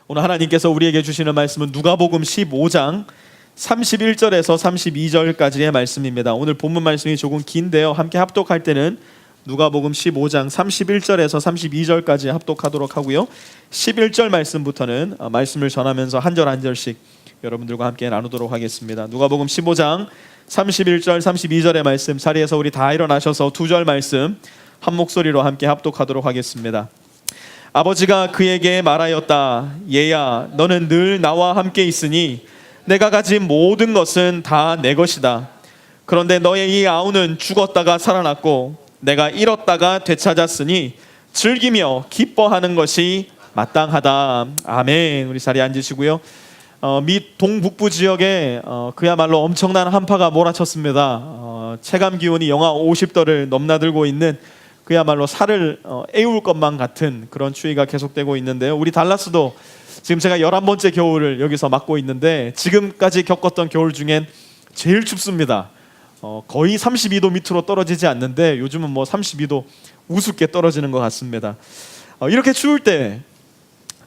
오늘 하나님께서 우리에게 주시는 말씀은 누가복음 15장 31절에서 32절까지의 말씀입니다. 오늘 본문 말씀이 조금 긴데요, 함께 합독할 때는 누가복음 15장 31절에서 32절까지 합독하도록 하고요, 11절 말씀부터는 말씀을 전하면서 한 절 한 절씩 여러분들과 함께 나누도록 하겠습니다. 누가복음 15장 31절 32절의 말씀, 자리에서 우리 다 일어나셔서 두 절 말씀 한 목소리로 함께 합독하도록 하겠습니다. 아버지가 그에게 말하였다. 얘야, 너는 늘 나와 함께 있으니 내가 가진 모든 것은 다 내 것이다. 그런데 너의 이 아우는 죽었다가 살아났고 내가 잃었다가 되찾았으니 즐기며 기뻐하는 것이 마땅하다. 아멘. 우리 자리에 앉으시고요. 미 동북부 지역에 그야말로 엄청난 한파가 몰아쳤습니다. 체감 기온이 영하 50도를 넘나들고 있는, 그야말로 살을 애울 것만 같은 그런 추위가 계속되고 있는데요. 우리 달라스도 지금 제가 11번째 겨울을 여기서 맞고 있는데 지금까지 겪었던 겨울 중엔 제일 춥습니다. 거의 32도 밑으로 떨어지지 않는데 요즘은 뭐 32도 우습게 떨어지는 것 같습니다. 이렇게 추울 때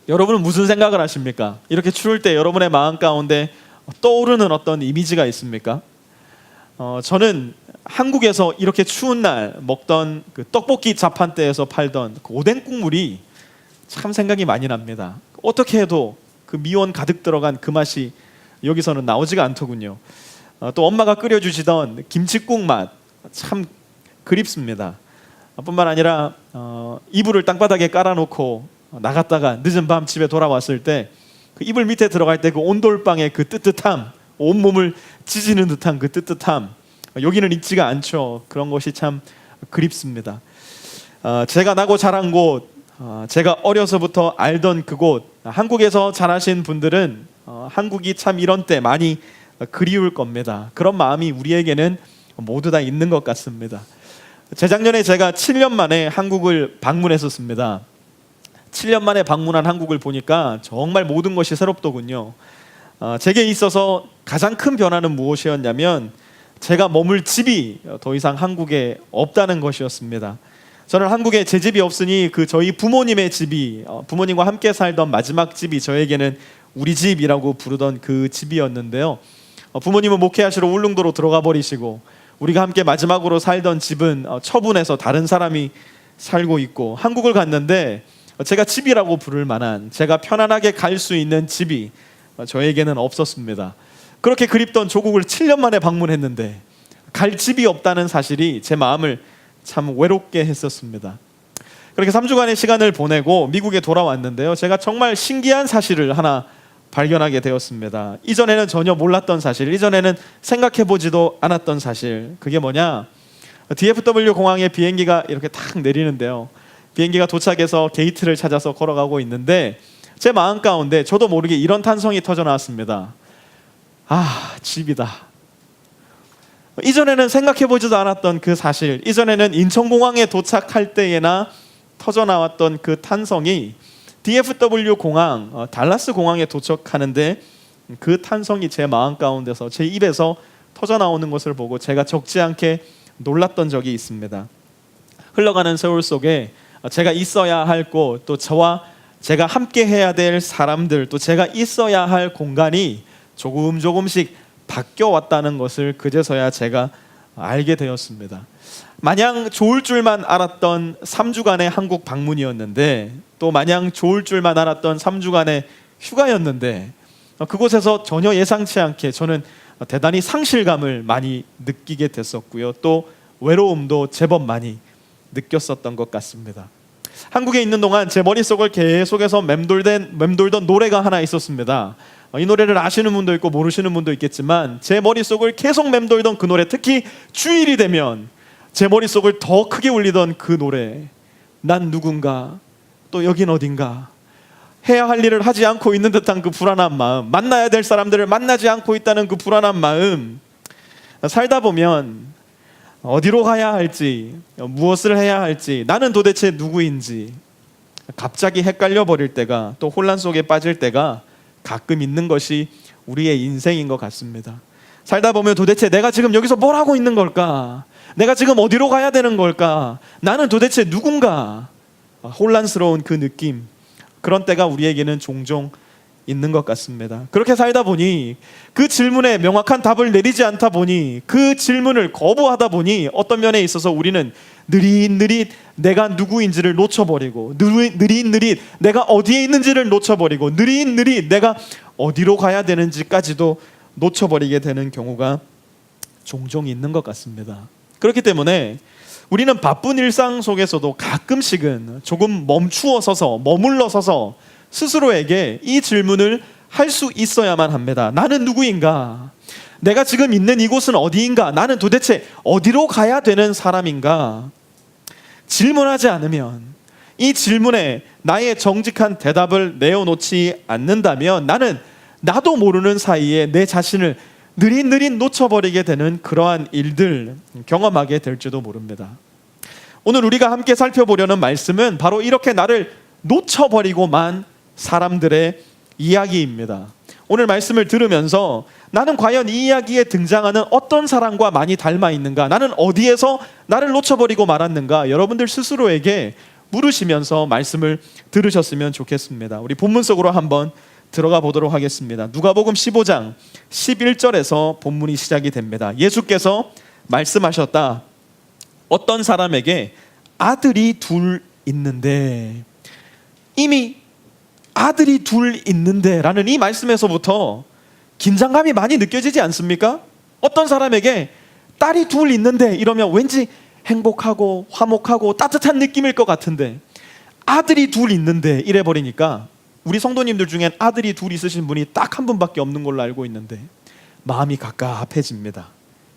여러분은 무슨 생각을 하십니까? 이렇게 추울 때 여러분의 마음 가운데 떠오르는 어떤 이미지가 있습니까? 저는 한국에서 이렇게 추운 날 먹던 그 떡볶이 자판대에서 팔던 그 오뎅 국물이 참 생각이 많이 납니다. 어떻게 해도 그 미원 가득 들어간 그 맛이 여기서는 나오지가 않더군요. 또 엄마가 끓여주시던 김칫국 맛 참 그립습니다. 뿐만 아니라 이불을 땅바닥에 깔아놓고 나갔다가 늦은 밤 집에 돌아왔을 때 그 이불 밑에 들어갈 때 그 온돌방의 그 뜨뜻함, 온몸을 찢는 듯한 그 뜨뜻함, 여기는 있지가 않죠. 그런 것이 참 그립습니다. 제가 나고 자란 곳, 제가 어려서부터 알던 그곳, 한국에서 자라신 분들은 한국이 참 이런 때 많이 그리울 겁니다. 그런 마음이 우리에게는 모두 다 있는 것 같습니다. 재작년에 제가 7년 만에 한국을 방문했었습니다. 7년 만에 방문한 한국을 보니까 정말 모든 것이 새롭더군요. 제게 있어서 가장 큰 변화는 무엇이었냐면 제가 머물 집이 더 이상 한국에 없다는 것이었습니다. 저는 한국에 제 집이 없으니 그 저희 부모님의 집이, 부모님과 함께 살던 마지막 집이 저에게는 우리 집이라고 부르던 그 집이었는데요. 부모님은 목회하시러 울릉도로 들어가 버리시고 우리가 함께 마지막으로 살던 집은 처분해서 다른 사람이 살고 있고, 한국을 갔는데 제가 집이라고 부를 만한, 제가 편안하게 갈 수 있는 집이 저에게는 없었습니다. 그렇게 그립던 조국을 7년 만에 방문했는데 갈 집이 없다는 사실이 제 마음을 참 외롭게 했었습니다. 그렇게 3주간의 시간을 보내고 미국에 돌아왔는데요, 제가 정말 신기한 사실을 하나 발견하게 되었습니다. 이전에는 전혀 몰랐던 사실, 이전에는 생각해보지도 않았던 사실. 그게 뭐냐, DFW 공항에 비행기가 이렇게 탁 내리는데요, 비행기가 도착해서 게이트를 찾아서 걸어가고 있는데 제 마음 가운데 저도 모르게 이런 탄성이 터져 나왔습니다. 아, 집이다. 이전에는 생각해보지도 않았던 그 사실, 이전에는 인천공항에 도착할 때에나 터져나왔던 그 탄성이 DFW 공항, 달라스 공항에 도착하는데 그 탄성이 제 마음 가운데서, 제 입에서 터져나오는 것을 보고 제가 적지 않게 놀랐던 적이 있습니다. 흘러가는 세월 속에 제가 있어야 할 곳, 또 저와 제가 함께 해야 될 사람들, 또 제가 있어야 할 공간이 조금씩 바뀌어왔다는 것을 그제서야 제가 알게 되었습니다. 마냥 좋을 줄만 알았던 3주간의 한국 방문이었는데, 또 마냥 좋을 줄만 알았던 3주간의 휴가였는데, 그곳에서 전혀 예상치 않게 저는 대단히 상실감을 많이 느끼게 됐었고요, 또 외로움도 제법 많이 느꼈었던 것 같습니다. 한국에 있는 동안 제 머릿속을 계속해서 맴돌던 노래가 하나 있었습니다. 이 노래를 아시는 분도 있고 모르시는 분도 있겠지만 제 머릿속을 계속 맴돌던 그 노래, 특히 주일이 되면 제 머릿속을 더 크게 울리던 그 노래, 난 누군가, 또 여긴 어딘가, 해야 할 일을 하지 않고 있는 듯한 그 불안한 마음, 만나야 될 사람들을 만나지 않고 있다는 그 불안한 마음, 살다 보면 어디로 가야 할지, 무엇을 해야 할지, 나는 도대체 누구인지 갑자기 헷갈려 버릴 때가, 또 혼란 속에 빠질 때가 가끔 있는 것이 우리의 인생인 것 같습니다. 살다 보면 도대체 내가 지금 여기서 뭘 하고 있는 걸까? 내가 지금 어디로 가야 되는 걸까? 나는 도대체 누군가? 혼란스러운 그 느낌, 그런 때가 우리에게는 종종 있는 것 같습니다. 그렇게 살다 보니 그 질문에 명확한 답을 내리지 않다 보니 그 질문을 거부하다 보니 어떤 면에 있어서 우리는 느릿느릿 내가 누구인지를 놓쳐버리고 느릿느릿 내가 어디에 있는지를 놓쳐버리고 느릿느릿 내가 어디로 가야 되는지까지도 놓쳐버리게 되는 경우가 종종 있는 것 같습니다. 그렇기 때문에 우리는 바쁜 일상 속에서도 가끔씩은 조금 멈추어 서서 머물러 서서 스스로에게 이 질문을 할 수 있어야만 합니다. 나는 누구인가? 내가 지금 있는 이곳은 어디인가? 나는 도대체 어디로 가야 되는 사람인가? 질문하지 않으면, 이 질문에 나의 정직한 대답을 내어놓지 않는다면 나는 나도 모르는 사이에 내 자신을 느릿느릿 놓쳐버리게 되는 그러한 일들 경험하게 될지도 모릅니다. 오늘 우리가 함께 살펴보려는 말씀은 바로 이렇게 나를 놓쳐버리고만 사람들의 이야기입니다. 오늘 말씀을 들으면서 나는 과연 이 이야기에 등장하는 어떤 사람과 많이 닮아 있는가? 나는 어디에서 나를 놓쳐버리고 말았는가? 여러분들 스스로에게 물으시면서 말씀을 들으셨으면 좋겠습니다. 우리 본문 속으로 한번 들어가 보도록 하겠습니다. 누가복음 15장 11절에서 본문이 시작이 됩니다. 예수께서 말씀하셨다. 어떤 사람에게 아들이 둘 있는데, 이미 아들이 둘 있는데 라는 이 말씀에서부터 긴장감이 많이 느껴지지 않습니까? 어떤 사람에게 딸이 둘 있는데 이러면 왠지 행복하고 화목하고 따뜻한 느낌일 것 같은데, 아들이 둘 있는데 이래 버리니까 우리 성도님들 중엔 아들이 둘 있으신 분이 딱 한 분밖에 없는 걸로 알고 있는데 마음이 갑갑해집니다.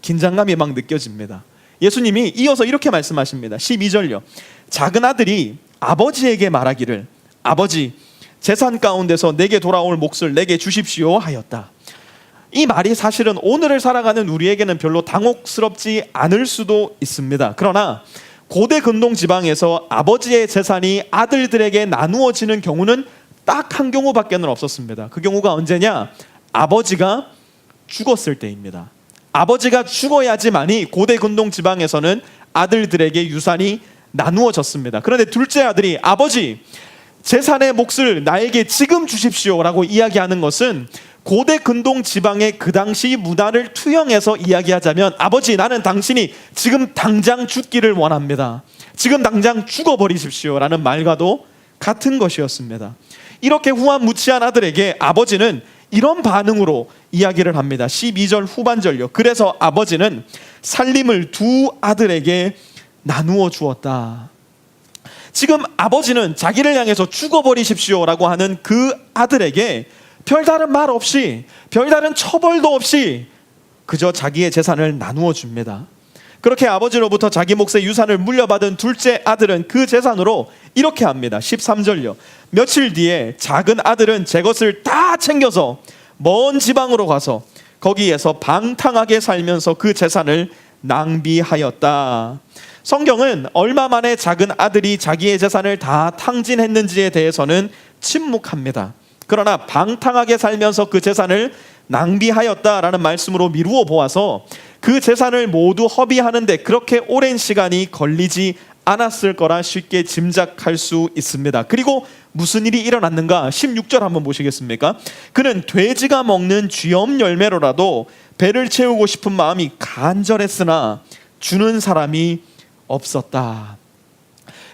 긴장감이 막 느껴집니다. 예수님이 이어서 이렇게 말씀하십니다. 12절요. 작은 아들이 아버지에게 말하기를, 아버지, 재산 가운데서 내게 돌아올 몫을 내게 주십시오 하였다. 이 말이 사실은 오늘을 살아가는 우리에게는 별로 당혹스럽지 않을 수도 있습니다. 그러나 고대 근동 지방에서 아버지의 재산이 아들들에게 나누어지는 경우는 딱 한 경우밖에는 없었습니다. 그 경우가 언제냐? 아버지가 죽었을 때입니다. 아버지가 죽어야지만이 고대 근동 지방에서는 아들들에게 유산이 나누어졌습니다. 그런데 둘째 아들이 아버지, 재산의 몫을 나에게 지금 주십시오라고 이야기하는 것은 고대 근동 지방의 그 당시 문화를 투영해서 이야기하자면, 아버지, 나는 당신이 지금 당장 죽기를 원합니다. 지금 당장 죽어버리십시오라는 말과도 같은 것이었습니다. 이렇게 후한무치한 아들에게 아버지는 이런 반응으로 이야기를 합니다. 12절 후반절요. 그래서 아버지는 살림을 두 아들에게 나누어 주었다. 지금 아버지는 자기를 향해서 죽어버리십시오라고 하는 그 아들에게 별다른 말 없이, 별다른 처벌도 없이 그저 자기의 재산을 나누어 줍니다. 그렇게 아버지로부터 자기 몫의 유산을 물려받은 둘째 아들은 그 재산으로 이렇게 합니다. 13절요. 며칠 뒤에 작은 아들은 제 것을 다 챙겨서 먼 지방으로 가서 거기에서 방탕하게 살면서 그 재산을 낭비하였다. 성경은 얼마 만에 작은 아들이 자기의 재산을 다 탕진했는지에 대해서는 침묵합니다. 그러나 방탕하게 살면서 그 재산을 낭비하였다라는 말씀으로 미루어 보아서 그 재산을 모두 허비하는데 그렇게 오랜 시간이 걸리지 않았을 거라 쉽게 짐작할 수 있습니다. 그리고 무슨 일이 일어났는가? 16절 한번 보시겠습니까? 그는 돼지가 먹는 쥐엄 열매로라도 배를 채우고 싶은 마음이 간절했으나 주는 사람이 없었다.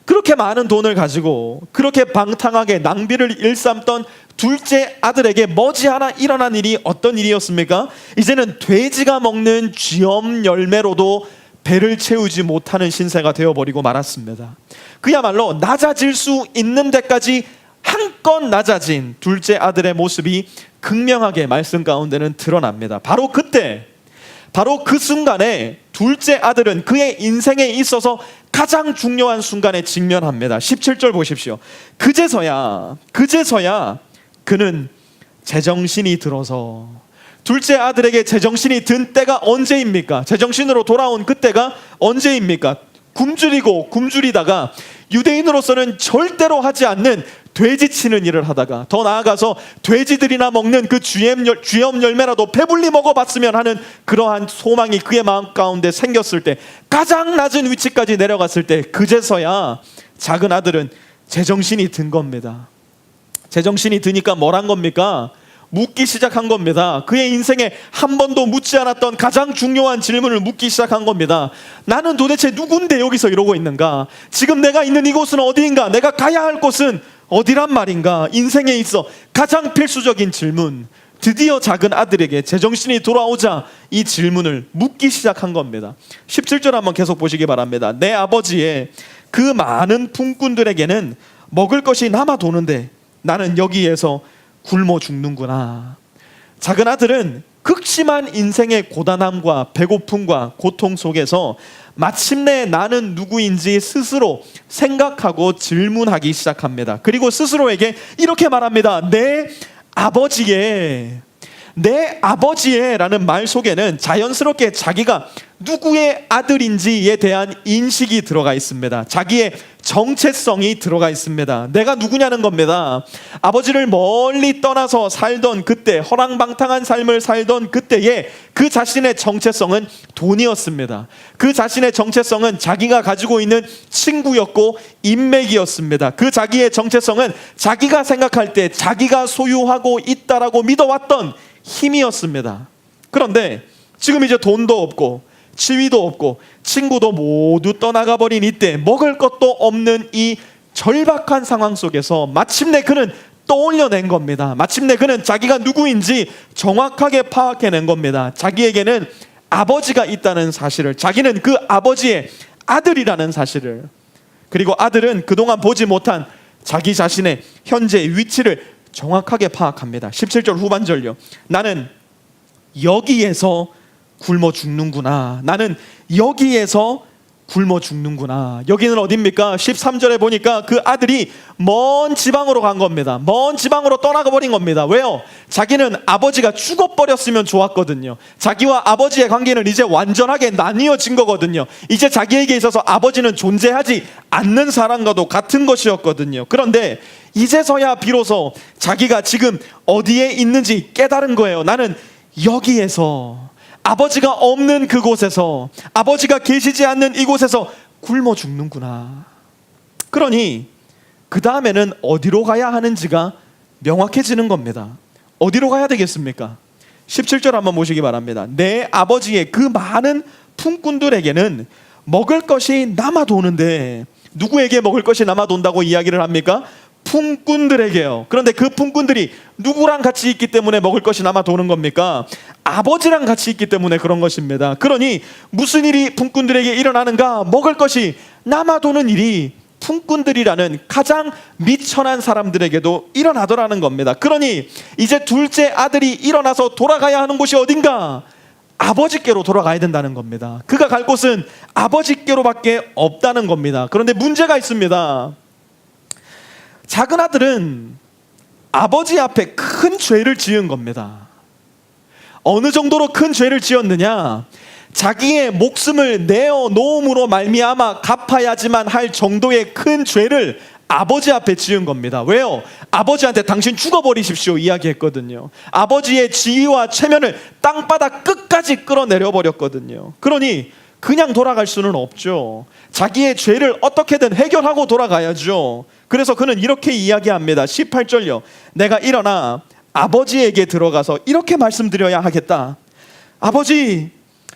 그렇게 많은 돈을 가지고 그렇게 방탕하게 낭비를 일삼던 둘째 아들에게 머지않아 일어난 일이 어떤 일이었습니까? 이제는 돼지가 먹는 쥐엄 열매로도 배를 채우지 못하는 신세가 되어버리고 말았습니다. 그야말로 낮아질 수 있는 데까지 한껏 낮아진 둘째 아들의 모습이 극명하게 말씀 가운데는 드러납니다. 바로 그때, 바로 그 순간에 둘째 아들은 그의 인생에 있어서 가장 중요한 순간에 직면합니다. 17절 보십시오. 그제서야 그는 제정신이 들어서, 둘째 아들에게 제정신이 든 때가 언제입니까? 제정신으로 돌아온 그때가 언제입니까? 굶주리다가 유대인으로서는 절대로 하지 않는 돼지 치는 일을 하다가, 더 나아가서 돼지들이나 먹는 그 쥐엄 열매라도 배불리 먹어봤으면 하는 그러한 소망이 그의 마음 가운데 생겼을 때, 가장 낮은 위치까지 내려갔을 때, 그제서야 작은 아들은 제정신이 든 겁니다. 제정신이 드니까 뭘 한 겁니까? 묻기 시작한 겁니다. 그의 인생에 한 번도 묻지 않았던 가장 중요한 질문을 묻기 시작한 겁니다. 나는 도대체 누군데 여기서 이러고 있는가? 지금 내가 있는 이곳은 어디인가? 내가 가야 할 곳은 어디란 말인가? 인생에 있어 가장 필수적인 질문. 드디어 작은 아들에게 제정신이 돌아오자 이 질문을 묻기 시작한 겁니다. 17절 한번 계속 보시기 바랍니다. 내 아버지의 그 많은 품꾼들에게는 먹을 것이 남아 도는데 나는 여기에서 굶어 죽는구나. 작은 아들은 극심한 인생의 고단함과 배고픔과 고통 속에서 마침내 나는 누구인지 스스로 생각하고 질문하기 시작합니다. 그리고 스스로에게 이렇게 말합니다. 내 아버지의 라는 말 속에는 자연스럽게 자기가 누구의 아들인지에 대한 인식이 들어가 있습니다. 자기의 정체성이 들어가 있습니다. 내가 누구냐는 겁니다. 아버지를 멀리 떠나서 살던 그때, 허랑방탕한 삶을 살던 그때에 그 자신의 정체성은 돈이었습니다. 그 자신의 정체성은 자기가 가지고 있는 친구였고 인맥이었습니다. 그 자기의 정체성은 자기가 생각할 때 자기가 소유하고 있다라고 믿어왔던 힘이었습니다. 그런데 지금 이제 돈도 없고 지위도 없고 친구도 모두 떠나가 버린 이때 먹을 것도 없는 이 절박한 상황 속에서 마침내 그는 떠올려낸 겁니다. 마침내 그는 자기가 누구인지 정확하게 파악해낸 겁니다. 자기에게는 아버지가 있다는 사실을, 자기는 그 아버지의 아들이라는 사실을, 그리고 아들은 그동안 보지 못한 자기 자신의 현재 위치를 정확하게 파악합니다. 17절 후반절요. 나는 여기에서 굶어 죽는구나. 나는 여기에서 굶어 죽는구나. 여기는 어디입니까? 13절에 보니까 그 아들이 먼 지방으로 간 겁니다. 먼 지방으로 떠나가 버린 겁니다. 왜요? 자기는 아버지가 죽어버렸으면 좋았거든요. 자기와 아버지의 관계는 이제 완전하게 나뉘어진 거거든요. 이제 자기에게 있어서 아버지는 존재하지 않는 사람과도 같은 것이었거든요. 그런데 이제서야 비로소 자기가 지금 어디에 있는지 깨달은 거예요. 나는 여기에서, 아버지가 없는 그곳에서, 아버지가 계시지 않는 이곳에서 굶어 죽는구나. 그러니 그 다음에는 어디로 가야 하는지가 명확해지는 겁니다. 어디로 가야 되겠습니까? 17절 한번 보시기 바랍니다. 내 아버지의 그 많은 품꾼들에게는 먹을 것이 남아 도는데, 누구에게 먹을 것이 남아 돈다고 이야기를 합니까? 품꾼들에게요. 그런데 그 품꾼들이 누구랑 같이 있기 때문에 먹을 것이 남아 도는 겁니까? 아버지랑 같이 있기 때문에 그런 것입니다. 그러니 무슨 일이 품꾼들에게 일어나는가? 먹을 것이 남아 도는 일이 품꾼들이라는 가장 미천한 사람들에게도 일어나더라는 겁니다. 그러니 이제 둘째 아들이 일어나서 돌아가야 하는 곳이 어딘가? 아버지께로 돌아가야 된다는 겁니다. 그가 갈 곳은 아버지께로밖에 없다는 겁니다. 그런데 문제가 있습니다. 작은 아들은 아버지 앞에 큰 죄를 지은 겁니다. 어느 정도로 큰 죄를 지었느냐? 자기의 목숨을 내어 놓음으로 말미암아 갚아야지만 할 정도의 큰 죄를 아버지 앞에 지은 겁니다. 왜요? 아버지한테 당신 죽어버리십시오 이야기했거든요. 아버지의 지위와 체면을 땅바닥 끝까지 끌어내려 버렸거든요. 그러니 그냥 돌아갈 수는 없죠. 자기의 죄를 어떻게든 해결하고 돌아가야죠. 그래서 그는 이렇게 이야기합니다. 18절요. 내가 일어나 아버지에게 들어가서 이렇게 말씀드려야 하겠다. 아버지,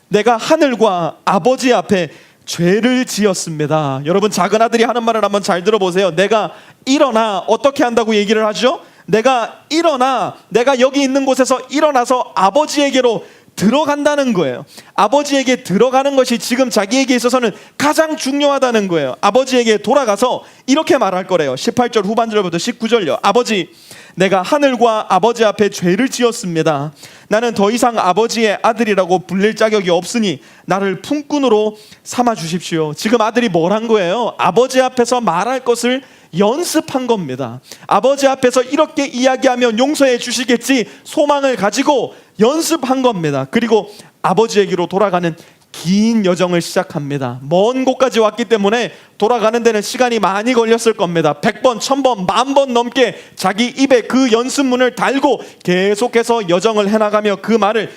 내가 하늘과 아버지 앞에 죄를 지었습니다. 여러분, 작은 아들이 하는 말을 한번 잘 들어보세요. 내가 일어나, 어떻게 한다고 얘기를 하죠? 내가 일어나, 내가 여기 있는 곳에서 일어나서 아버지에게로 들어간다는 거예요. 아버지에게 들어가는 것이 지금 자기에게 있어서는 가장 중요하다는 거예요. 아버지에게 돌아가서 이렇게 말할 거래요. 18절 후반절부터 19절요. 아버지, 내가 하늘과 아버지 앞에 죄를 지었습니다. 나는 더 이상 아버지의 아들이라고 불릴 자격이 없으니 나를 품꾼으로 삼아 주십시오. 지금 아들이 뭘 한 거예요? 아버지 앞에서 말할 것을 연습한 겁니다. 아버지 앞에서 이렇게 이야기하면 용서해 주시겠지 소망을 가지고 연습한 겁니다. 그리고 아버지에게로 돌아가는 긴 여정을 시작합니다. 먼 곳까지 왔기 때문에 돌아가는 데는 시간이 많이 걸렸을 겁니다. 100번, 1000번, 10,000번 넘게 자기 입에 그 연습문을 달고 계속해서 여정을 해나가며 그 말을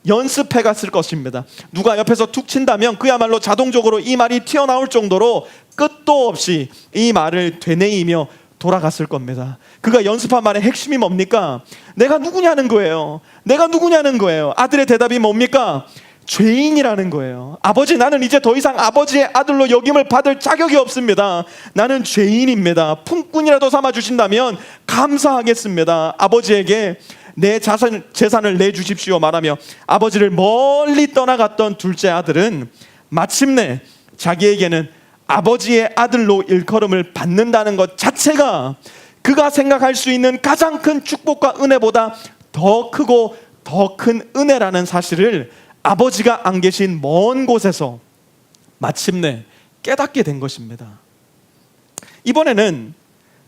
연습해 갔을 것입니다. 누가 옆에서 툭 친다면 그야말로 자동적으로 이 말이 튀어나올 정도로 끝도 없이 이 말을 되뇌이며 돌아갔을 겁니다. 그가 연습한 말의 핵심이 뭡니까? 내가 누구냐는 거예요. 내가 누구냐는 거예요. 아들의 대답이 뭡니까? 죄인이라는 거예요. 아버지, 나는 이제 더 이상 아버지의 아들로 여김을 받을 자격이 없습니다. 나는 죄인입니다. 품꾼이라도 삼아 주신다면 감사하겠습니다. 아버지에게 내 재산을 내주십시오 말하며 아버지를 멀리 떠나갔던 둘째 아들은 마침내 자기에게는 아버지의 아들로 일컬음을 받는다는 것 자체가 그가 생각할 수 있는 가장 큰 축복과 은혜보다 더 크고 더 큰 은혜라는 사실을 아버지가 안 계신 먼 곳에서 마침내 깨닫게 된 것입니다. 이번에는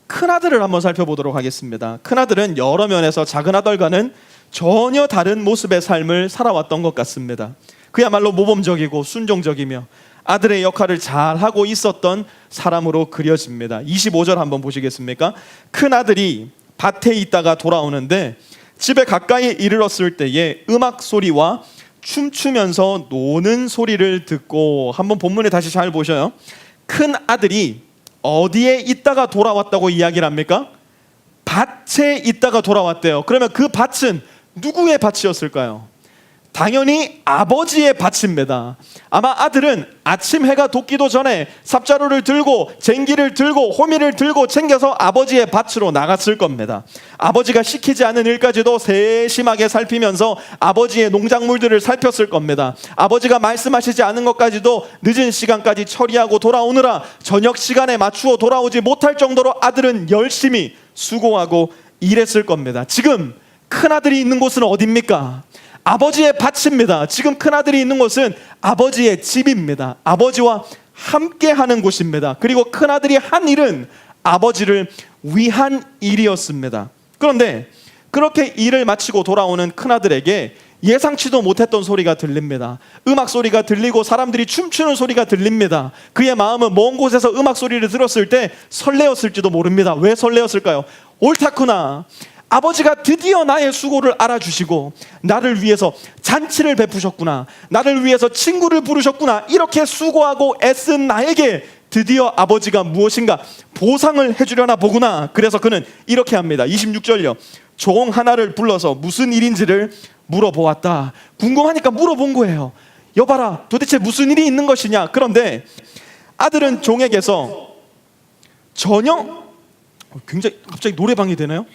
큰아들을 한번 살펴보도록 하겠습니다. 큰아들은 여러 면에서 작은아들과는 전혀 다른 모습의 삶을 살아왔던 것 같습니다. 그야말로 모범적이고 순종적이며 아들의 역할을 잘하고 있었던 사람으로 그려집니다. 25절 한번 보시겠습니까? 큰아들이 밭에 있다가 돌아오는데 집에 가까이 이르렀을 때에 음악 소리와 춤추면서 노는 소리를 듣고, 한번 본문에 다시 잘 보셔요. 큰 아들이 어디에 있다가 돌아왔다고 이야기를 합니까? 밭에 있다가 돌아왔대요. 그러면 그 밭은 누구의 밭이었을까요? 당연히 아버지의 밭입니다. 아마 아들은 아침 해가 돋기도 전에 삽자루를 들고 쟁기를 들고 호미를 들고 챙겨서 아버지의 밭으로 나갔을 겁니다. 아버지가 시키지 않은 일까지도 세심하게 살피면서 아버지의 농작물들을 살폈을 겁니다. 아버지가 말씀하시지 않은 것까지도 늦은 시간까지 처리하고 돌아오느라 저녁 시간에 맞추어 돌아오지 못할 정도로 아들은 열심히 수고하고 일했을 겁니다. 지금 큰아들이 있는 곳은 어디입니까? 아버지의 밭입니다. 지금 큰아들이 있는 곳은 아버지의 집입니다. 아버지와 함께 하는 곳입니다. 그리고 큰아들이 한 일은 아버지를 위한 일이었습니다. 그런데 그렇게 일을 마치고 돌아오는 큰아들에게 예상치도 못했던 소리가 들립니다. 음악 소리가 들리고 사람들이 춤추는 소리가 들립니다. 그의 마음은 먼 곳에서 음악 소리를 들었을 때 설레었을지도 모릅니다. 왜 설레었을까요? 옳다구나. 아버지가 드디어 나의 수고를 알아주시고 나를 위해서 잔치를 베푸셨구나. 나를 위해서 친구를 부르셨구나. 이렇게 수고하고 애쓴 나에게 드디어 아버지가 무엇인가 보상을 해주려나 보구나. 그래서 그는 이렇게 합니다. 26절요. 종 하나를 불러서 무슨 일인지를 물어보았다. 궁금하니까 물어본 거예요. 여봐라, 도대체 무슨 일이 있는 것이냐. 그런데 아들은 종에게서 전혀, 굉장히 갑자기 노래방이 되나요?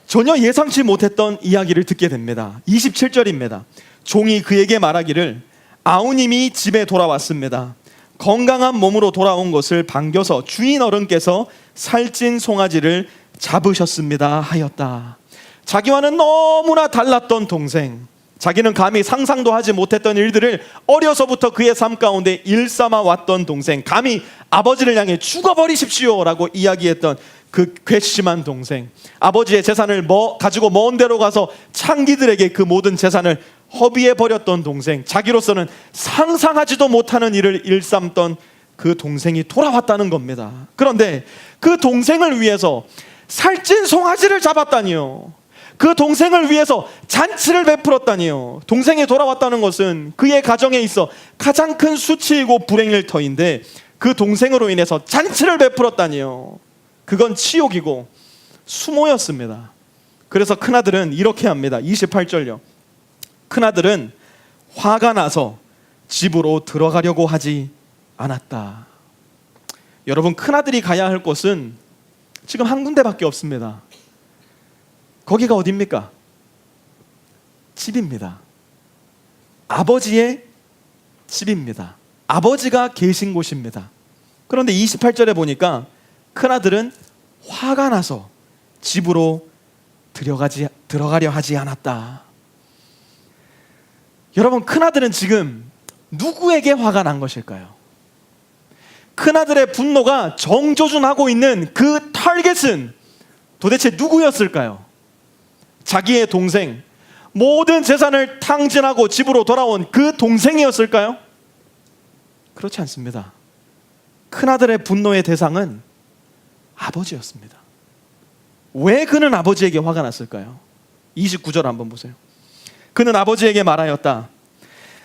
전혀 예상치 못했던 이야기를 듣게 됩니다. 27절입니다. 종이 그에게 말하기를 아우님이 집에 돌아왔습니다. 건강한 몸으로 돌아온 것을 반겨서 주인 어른께서 살찐 송아지를 잡으셨습니다 하였다. 자기와는 너무나 달랐던 동생, 자기는 감히 상상도 하지 못했던 일들을 어려서부터 그의 삶 가운데 일삼아 왔던 동생, 감히 아버지를 향해 죽어버리십시오 라고 이야기했던 그 괘씸한 동생, 아버지의 재산을 가지고 먼 데로 가서 창기들에게 그 모든 재산을 허비해 버렸던 동생, 자기로서는 상상하지도 못하는 일을 일삼던 그 동생이 돌아왔다는 겁니다. 그런데 그 동생을 위해서 살찐 송아지를 잡았다니요. 그 동생을 위해서 잔치를 베풀었다니요. 동생이 돌아왔다는 것은 그의 가정에 있어 가장 큰 수치이고 불행일 터인데 그 동생으로 인해서 잔치를 베풀었다니요. 그건 치욕이고 수모였습니다. 그래서 큰아들은 이렇게 합니다. 28절요. 큰아들은 화가 나서 집으로 들어가려고 하지 않았다. 여러분, 큰아들이 가야 할 곳은 지금 한 군데밖에 없습니다. 거기가 어디입니까? 집입니다. 아버지의 집입니다. 아버지가 계신 곳입니다. 그런데 28절에 보니까 큰아들은 화가 나서 집으로 들어가려 하지 않았다. 여러분, 큰아들은 지금 누구에게 화가 난 것일까요? 큰아들의 분노가 정조준하고 있는 그 타겟은 도대체 누구였을까요? 자기의 동생, 모든 재산을 탕진하고 집으로 돌아온 그 동생이었을까요? 그렇지 않습니다. 큰아들의 분노의 대상은 아버지였습니다. 왜 그는 아버지에게 화가 났을까요? 29절 한번 보세요. 그는 아버지에게 말하였다.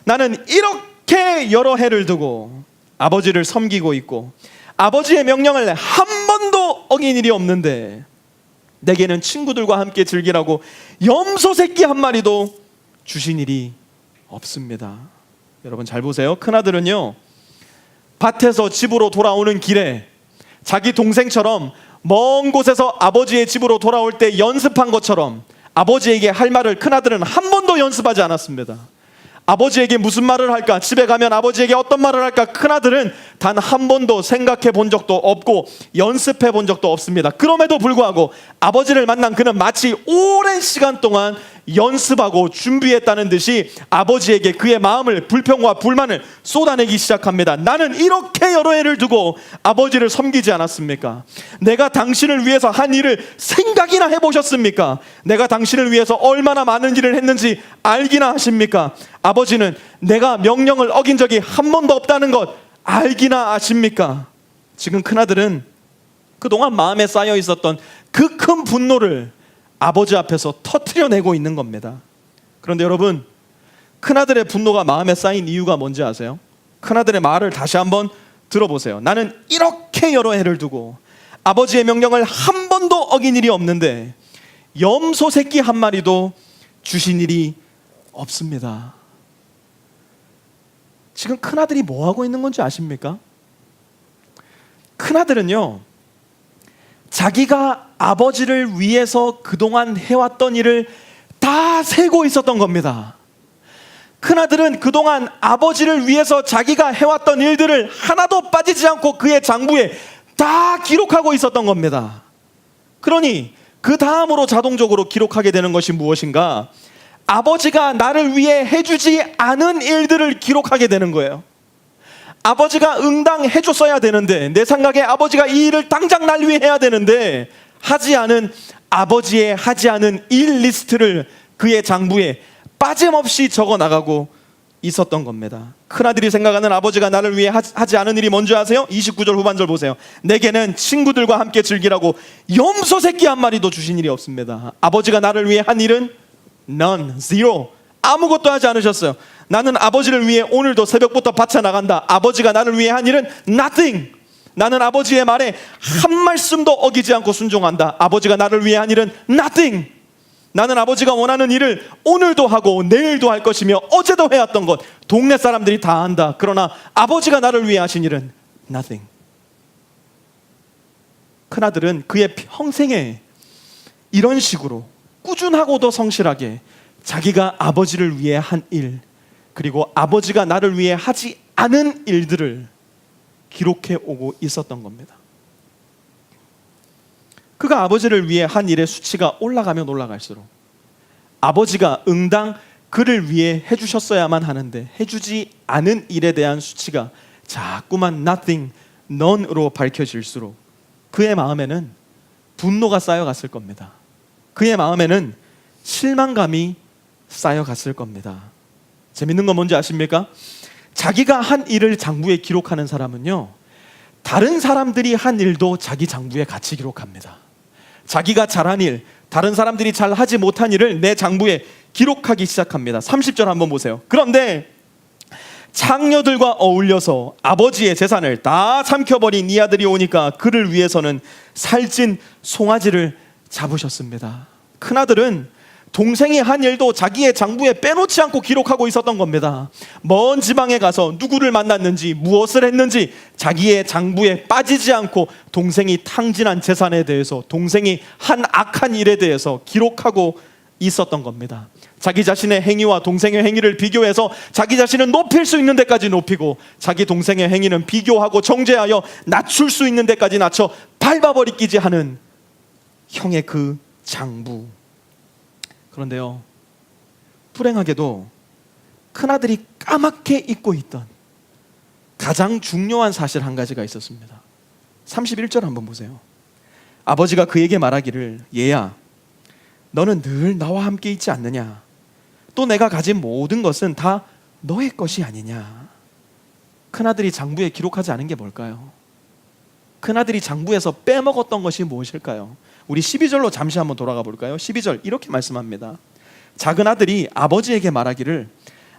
나는 이렇게 여러 해를 두고 아버지를 섬기고 있고 아버지의 명령을 한 번도 어긴 일이 없는데 내게는 친구들과 함께 즐기라고 염소 새끼 한 마리도 주신 일이 없습니다. 여러분 잘 보세요. 큰아들은요, 밭에서 집으로 돌아오는 길에 자기 동생처럼 먼 곳에서 아버지의 집으로 돌아올 때 연습한 것처럼 아버지에게 할 말을 큰아들은 한 번도 연습하지 않았습니다. 아버지에게 무슨 말을 할까, 집에 가면 아버지에게 어떤 말을 할까, 큰아들은 단 한 번도 생각해 본 적도 없고 연습해 본 적도 없습니다. 그럼에도 불구하고 아버지를 만난 그는 마치 오랜 시간 동안 연습하고 준비했다는 듯이 아버지에게 그의 마음을, 불평과 불만을 쏟아내기 시작합니다. 나는 이렇게 여러 해를 두고 아버지를 섬기지 않았습니까? 내가 당신을 위해서 한 일을 생각이나 해보셨습니까? 내가 당신을 위해서 얼마나 많은 일을 했는지 알기나 하십니까? 아버지는 내가 명령을 어긴 적이 한 번도 없다는 것 알기나 아십니까? 지금 큰아들은 그동안 마음에 쌓여 있었던 그 큰 분노를 아버지 앞에서 터트려내고 있는 겁니다. 그런데 여러분, 큰아들의 분노가 마음에 쌓인 이유가 뭔지 아세요? 큰아들의 말을 다시 한번 들어보세요. 나는 이렇게 여러 해를 두고 아버지의 명령을 한 번도 어긴 일이 없는데 염소 새끼 한 마리도 주신 일이 없습니다. 지금 큰아들이 뭐 하고 있는 건지 아십니까? 큰아들은요, 자기가 아버지를 위해서 그동안 해왔던 일을 다 세고 있었던 겁니다. 큰아들은 그동안 아버지를 위해서 자기가 해왔던 일들을 하나도 빠지지 않고 그의 장부에 다 기록하고 있었던 겁니다. 그러니 그 다음으로 자동적으로 기록하게 되는 것이 무엇인가? 아버지가 나를 위해 해주지 않은 일들을 기록하게 되는 거예요. 아버지가 응당 해줬어야 되는데, 내 생각에 아버지가 이 일을 당장 날 위해 해야 되는데 하지 않은 아버지의 하지 않은 일 리스트를 그의 장부에 빠짐없이 적어 나가고 있었던 겁니다. 큰아들이 생각하는 아버지가 나를 위해 하지 않은 일이 뭔지 아세요? 29절 후반절 보세요. 내게는 친구들과 함께 즐기라고 염소 새끼 한 마리도 주신 일이 없습니다. 아버지가 나를 위해 한 일은 none, zero, 아무것도 하지 않으셨어요. 나는 아버지를 위해 오늘도 새벽부터 밭에 나간다. 아버지가 나를 위해 한 일은 nothing. 나는 아버지의 말에 한 말씀도 어기지 않고 순종한다. 아버지가 나를 위해 한 일은 nothing. 나는 아버지가 원하는 일을 오늘도 하고 내일도 할 것이며 어제도 해왔던 것 동네 사람들이 다 한다. 그러나 아버지가 나를 위해 하신 일은 nothing. 큰아들은 그의 평생에 이런 식으로 꾸준하고도 성실하게 자기가 아버지를 위해 한 일, 그리고 아버지가 나를 위해 하지 않은 일들을 기록해 오고 있었던 겁니다. 그가 아버지를 위해 한 일의 수치가 올라가면 올라갈수록 아버지가 응당 그를 위해 해주셨어야만 하는데 해주지 않은 일에 대한 수치가 자꾸만 nothing, none으로 밝혀질수록 그의 마음에는 분노가 쌓여갔을 겁니다. 그의 마음에는 실망감이 쌓여갔을 겁니다. 재밌는 건 뭔지 아십니까? 자기가 한 일을 장부에 기록하는 사람은요, 다른 사람들이 한 일도 자기 장부에 같이 기록합니다. 자기가 잘한 일, 다른 사람들이 잘 하지 못한 일을 내 장부에 기록하기 시작합니다. 30절 한번 보세요. 그런데 창녀들과 어울려서 아버지의 재산을 다 삼켜버린 이 아들이 오니까 그를 위해서는 살찐 송아지를 잡으셨습니다. 큰아들은 동생이 한 일도 자기의 장부에 빼놓지 않고 기록하고 있었던 겁니다. 먼 지방에 가서 누구를 만났는지, 무엇을 했는지 자기의 장부에 빠지지 않고 동생이 탕진한 재산에 대해서, 동생이 한 악한 일에 대해서 기록하고 있었던 겁니다. 자기 자신의 행위와 동생의 행위를 비교해서 자기 자신은 높일 수 있는 데까지 높이고 자기 동생의 행위는 비교하고 정죄하여 낮출 수 있는 데까지 낮춰 밟아버리기지 하는 형의 그 장부. 그런데요, 불행하게도 큰아들이 까맣게 잊고 있던 가장 중요한 사실 한 가지가 있었습니다. 31절 한번 보세요. 아버지가 그에게 말하기를, 얘야, 너는 늘 나와 함께 있지 않느냐? 또 내가 가진 모든 것은 다 너의 것이 아니냐? 큰아들이 장부에 기록하지 않은 게 뭘까요? 큰아들이 장부에서 빼먹었던 것이 무엇일까요? 우리 12절로 잠시 한번 돌아가 볼까요? 12절 이렇게 말씀합니다. 작은 아들이 아버지에게 말하기를,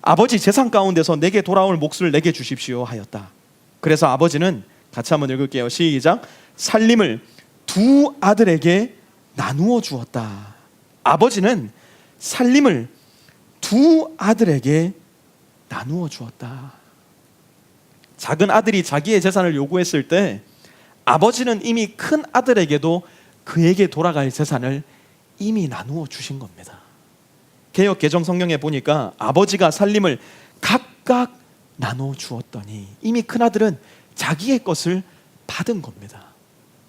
아버지 재산 가운데서 내게 돌아올 몫을 내게 주십시오 하였다. 그래서 아버지는, 같이 한번 읽을게요. 시작. 살림을 두 아들에게 나누어 주었다. 아버지는 살림을 두 아들에게 나누어 주었다. 작은 아들이 자기의 재산을 요구했을 때 아버지는 이미 큰 아들에게도 그에게 돌아갈 재산을 이미 나누어 주신 겁니다. 개역 개정 성경에 보니까 아버지가 살림을 각각 나누어 주었더니 이미 큰 아들은 자기의 것을 받은 겁니다.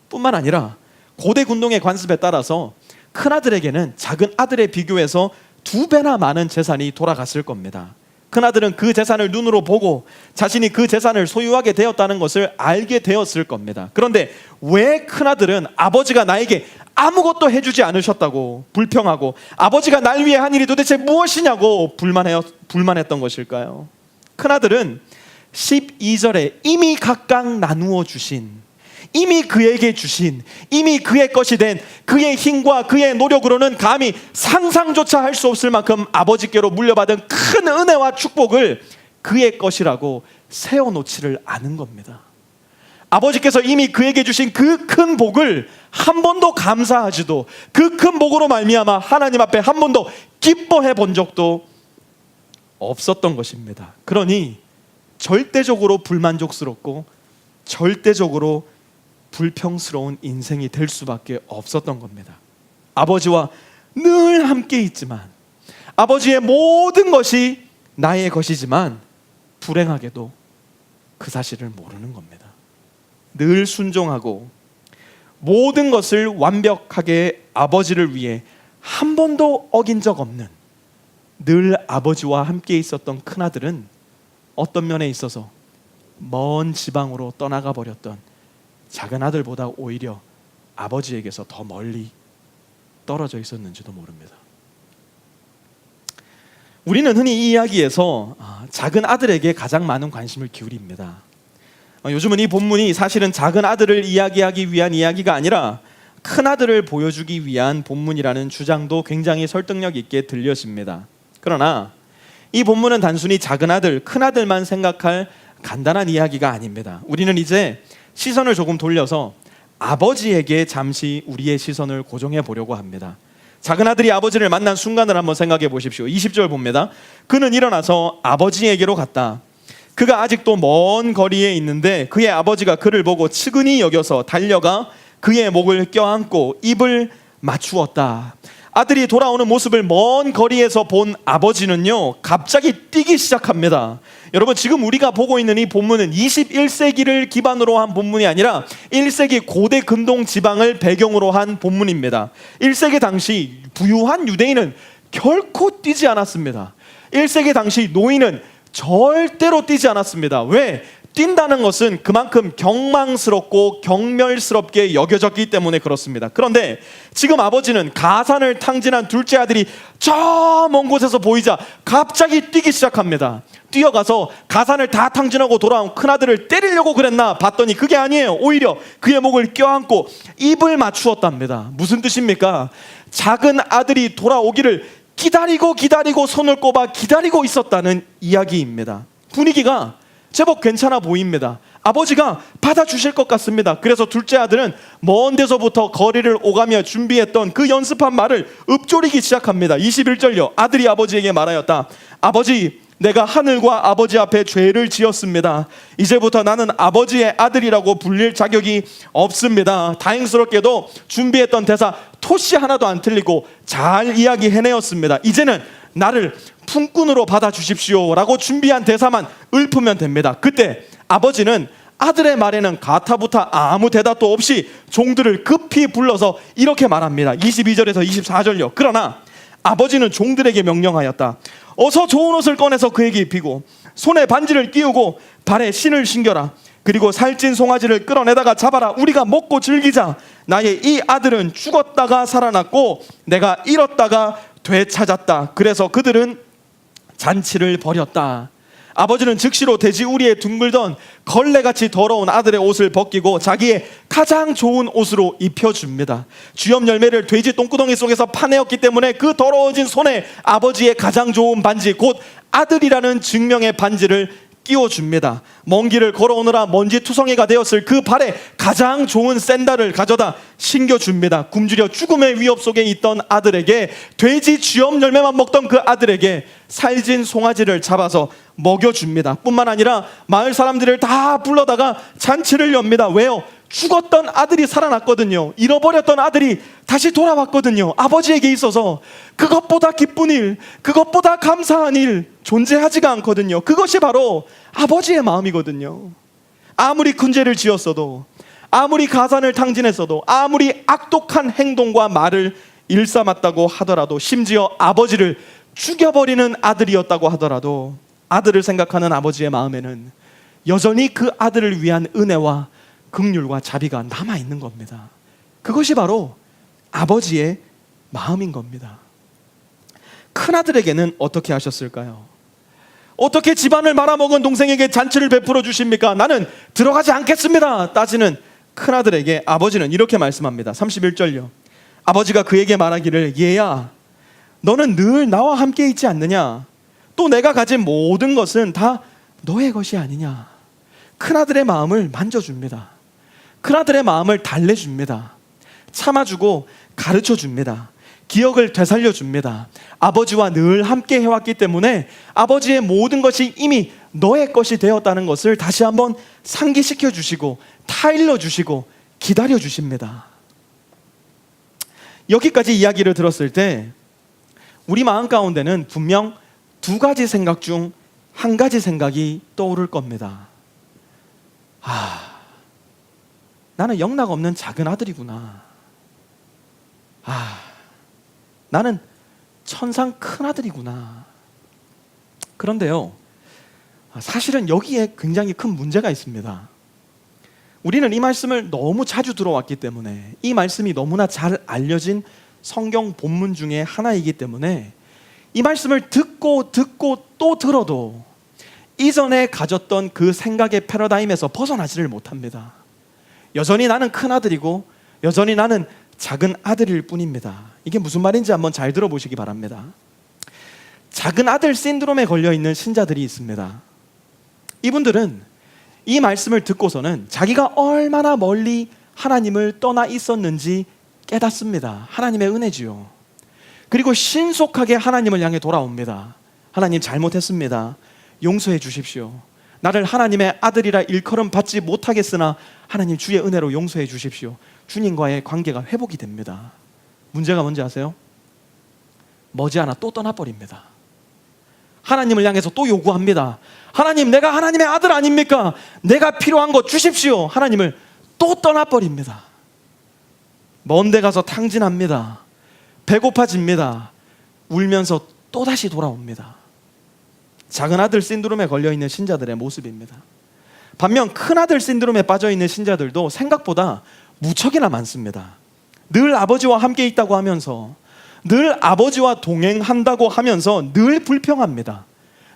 뿐만 아니라 고대 군동의 관습에 따라서 큰 아들에게는 작은 아들에 비교해서 2배나 많은 재산이 돌아갔을 겁니다. 큰 아들은 그 재산을 눈으로 보고 자신이 그 재산을 소유하게 되었다는 것을 알게 되었을 겁니다. 그런데 왜 큰 아들은 아버지가 나에게 아무것도 해주지 않으셨다고 불평하고 아버지가 날 위해 한 일이 도대체 무엇이냐고 불만했던 것일까요? 큰 아들은 12절에 이미 각각 나누어 주신, 이미 그에게 주신, 이미 그의 것이 된 그의 힘과 그의 노력으로는 감히 상상조차 할 수 없을 만큼 아버지께로 물려받은 큰 은혜와 축복을 그의 것이라고 세워놓지를 않은 겁니다. 아버지께서 이미 그에게 주신 그 큰 복을 한 번도 감사하지도, 그 큰 복으로 말미암아 하나님 앞에 한 번도 기뻐해 본 적도 없었던 것입니다. 그러니 절대적으로 불만족스럽고 절대적으로 불평스러운 인생이 될 수밖에 없었던 겁니다. 아버지와 늘 함께 있지만, 아버지의 모든 것이 나의 것이지만 불행하게도 그 사실을 모르는 겁니다. 늘 순종하고 모든 것을 완벽하게 아버지를 위해 한 번도 어긴 적 없는, 늘 아버지와 함께 있었던 큰아들은 어떤 면에 있어서 먼 지방으로 떠나가 버렸던 작은 아들보다 오히려 아버지에게서 더 멀리 떨어져 있었는지도 모릅니다. 우리는 흔히 이 이야기에서 작은 아들에게 가장 많은 관심을 기울입니다. 요즘은 이 본문이 사실은 작은 아들을 이야기하기 위한 이야기가 아니라 큰 아들을 보여주기 위한 본문이라는 주장도 굉장히 설득력 있게 들려집니다. 그러나 이 본문은 단순히 작은 아들, 큰 아들만 생각할 간단한 이야기가 아닙니다. 우리는 이제 시선을 조금 돌려서 아버지에게 잠시 우리의 시선을 고정해 보려고 합니다. 작은 아들이 아버지를 만난 순간을 한번 생각해 보십시오. 20절 봅니다. 그는 일어나서 아버지에게로 갔다. 그가 아직도 먼 거리에 있는데 그의 아버지가 그를 보고 측은히 여겨서 달려가 그의 목을 껴안고 입을 맞추었다. 아들이 돌아오는 모습을 먼 거리에서 본 아버지는요, 갑자기 뛰기 시작합니다. 여러분, 지금 우리가 보고 있는 이 본문은 21세기를 기반으로 한 본문이 아니라 1세기 고대 근동 지방을 배경으로 한 본문입니다. 1세기 당시 부유한 유대인은 결코 뛰지 않았습니다. 1세기 당시 노인은 절대로 뛰지 않았습니다. 왜? 뛴다는 것은 그만큼 경망스럽고 경멸스럽게 여겨졌기 때문에 그렇습니다. 그런데 지금 아버지는 가산을 탕진한 둘째 아들이 저 먼 곳에서 보이자 갑자기 뛰기 시작합니다. 뛰어가서 가산을 다 탕진하고 돌아온 큰아들을 때리려고 그랬나 봤더니 그게 아니에요. 오히려 그의 목을 껴안고 입을 맞추었답니다. 무슨 뜻입니까? 작은 아들이 돌아오기를 기다리고 손을 꼽아 기다리고 있었다는 이야기입니다. 분위기가 제법 괜찮아 보입니다. 아버지가 받아주실 것 같습니다. 그래서 둘째 아들은 먼 데서부터 거리를 오가며 준비했던 그 연습한 말을 읊조리기 시작합니다. 21절요. 아들이 아버지에게 말하였다. 아버지, 내가 하늘과 아버지 앞에 죄를 지었습니다. 이제부터 나는 아버지의 아들이라고 불릴 자격이 없습니다. 다행스럽게도 준비했던 대사 토시 하나도 안 틀리고 잘 이야기해내었습니다. 이제는 나를 품꾼으로 받아주십시오 라고 준비한 대사만 읊으면 됩니다. 그때 아버지는 아들의 말에는 가타부타 아무 대답도 없이 종들을 급히 불러서 이렇게 말합니다. 22절에서 24절요. 그러나 아버지는 종들에게 명령하였다. 어서 좋은 옷을 꺼내서 그에게 입히고 손에 반지를 끼우고 발에 신을 신겨라. 그리고 살찐 송아지를 끌어내다가 잡아라. 우리가 먹고 즐기자. 나의 이 아들은 죽었다가 살아났고 내가 잃었다가 되찾았다. 그래서 그들은 잔치를 벌였다. 아버지는 즉시로 돼지 우리에 둥글던 걸레같이 더러운 아들의 옷을 벗기고 자기의 가장 좋은 옷으로 입혀줍니다. 주염 열매를 돼지 똥구덩이 속에서 파내었기 때문에 그 더러워진 손에 아버지의 가장 좋은 반지, 곧 아들이라는 증명의 반지를 끼워줍니다. 먼 길을 걸어오느라 먼지 투성이가 되었을 그 발에 가장 좋은 샌들을 가져다 신겨줍니다. 굶주려 죽음의 위협 속에 있던 아들에게, 돼지 쥐엄 열매만 먹던 그 아들에게 살진 송아지를 잡아서 먹여줍니다. 뿐만 아니라 마을 사람들을 다 불러다가 잔치를 엽니다. 왜요? 죽었던 아들이 살아났거든요. 잃어버렸던 아들이 다시 돌아왔거든요. 아버지에게 있어서 그것보다 기쁜 일, 그것보다 감사한 일 존재하지가 않거든요. 그것이 바로 아버지의 마음이거든요. 아무리 큰 죄를 지었어도, 아무리 가산을 탕진했어도, 아무리 악독한 행동과 말을 일삼았다고 하더라도, 심지어 아버지를 죽여버리는 아들이었다고 하더라도 아들을 생각하는 아버지의 마음에는 여전히 그 아들을 위한 은혜와 긍휼과 자비가 남아있는 겁니다. 그것이 바로 아버지의 마음인 겁니다. 큰아들에게는 어떻게 하셨을까요? 어떻게 집안을 말아먹은 동생에게 잔치를 베풀어 주십니까? 나는 들어가지 않겠습니다 따지는 큰아들에게 아버지는 이렇게 말씀합니다. 31절요. 아버지가 그에게 말하기를, 얘야, 너는 늘 나와 함께 있지 않느냐? 또 내가 가진 모든 것은 다 너의 것이 아니냐? 큰아들의 마음을 만져줍니다. 큰아들의 마음을 달래줍니다. 참아주고 가르쳐줍니다. 기억을 되살려줍니다. 아버지와 늘 함께 해왔기 때문에 아버지의 모든 것이 이미 너의 것이 되었다는 것을 다시 한번 상기시켜 주시고 타일러 주시고 기다려 주십니다. 여기까지 이야기를 들었을 때 우리 마음 가운데는 분명 두 가지 생각 중 한 가지 생각이 떠오를 겁니다. 나는 영락 없는 작은 아들이구나. 나는 천상 큰 아들이구나. 그런데요, 사실은 여기에 굉장히 큰 문제가 있습니다. 우리는 이 말씀을 너무 자주 들어왔기 때문에, 이 말씀이 너무나 잘 알려진 성경 본문 중에 하나이기 때문에 이 말씀을 듣고 또 들어도 이전에 가졌던 그 생각의 패러다임에서 벗어나지를 못합니다. 여전히 나는 큰 아들이고 여전히 나는 작은 아들일 뿐입니다. 이게 무슨 말인지 한번 잘 들어보시기 바랍니다. 작은 아들 신드롬에 걸려있는 신자들이 있습니다. 이분들은 이 말씀을 듣고서는 자기가 얼마나 멀리 하나님을 떠나 있었는지 깨닫습니다. 하나님의 은혜지요. 그리고 신속하게 하나님을 향해 돌아옵니다. 하나님, 잘못했습니다. 용서해 주십시오. 나를 하나님의 아들이라 일컬음 받지 못하겠으나 하나님 주의 은혜로 용서해 주십시오. 주님과의 관계가 회복이 됩니다. 문제가 뭔지 아세요? 머지않아 또 떠나버립니다. 하나님을 향해서 또 요구합니다. 하나님, 내가 하나님의 아들 아닙니까? 내가 필요한 거 주십시오. 하나님을 또 떠나버립니다. 먼 데 가서 탕진합니다. 배고파집니다. 울면서 또다시 돌아옵니다. 작은 아들 신드롬에 걸려있는 신자들의 모습입니다. 반면 큰 아들 신드롬에 빠져있는 신자들도 생각보다 무척이나 많습니다. 늘 아버지와 함께 있다고 하면서, 늘 아버지와 동행한다고 하면서 늘 불평합니다.